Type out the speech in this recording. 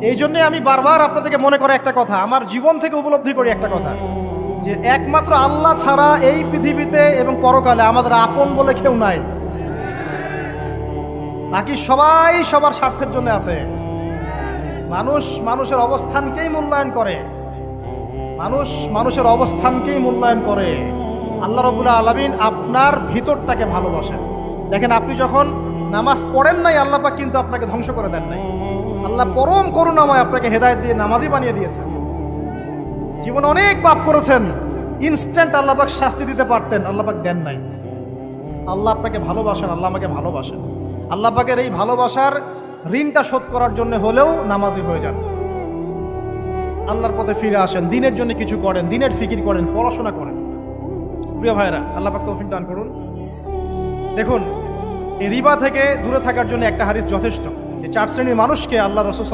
এই জন্যে আমি বারবার আপনাদেরকে মনে করে একটা কথা, আমার জীবন থেকে উপলব্ধি করি একটা কথা, যে একমাত্র আল্লাহ ছাড়া এই পৃথিবীতে এবং পরকালে আমাদের আপন বলে কেউ নাই। বাকি সবাই সবার স্বার্থের জন্য আছে। মানুষ মানুষের অবস্থানকেই মূল্যায়ন করে, মানুষ মানুষের অবস্থানকেই মূল্যায়ন করে। আল্লাহ রাব্বুল আলামিন আপনার ভিতরটাকে ভালোবাসেন। দেখেন, আপনি যখন নামাজ পড়েন নাই, আল্লাহ পাক কিন্তু আপনাকে ধ্বংস করে দেন নাই। আল্লাহ পরম করুণাময় আপনাকে হেদায়েত দিয়ে নামাজি বানিয়ে দিয়েছেন। জীবনে অনেক পাপ করেছেন, ইনস্ট্যান্ট আল্লাহ পাক শাস্তি দিতে পারতেন, আল্লাহ পাক দেন নাই। আল্লাহ আপনাকে ভালোবাসেন, আল্লাহ আমাকে ভালোবাসেন। আল্লাহ পাকের এই ভালোবাসার ঋণটা শোধ করার জন্য হলেও নামাজি হয়ে যান, আল্লাহর পথে ফিরে আসেন, দিনের জন্য কিছু করেন, দিনের ফিকির করেন, পড়াশোনা করেন। প্রিয় ভাইরা, আল্লাহ পাক তৌফিক দান করুন। দেখুন, এই রিবা থেকে দূরে থাকার জন্য একটা হাদিস যথেষ্ট, যে 4 শ্রেণীর মানুষকে আল্লাহ রাসূল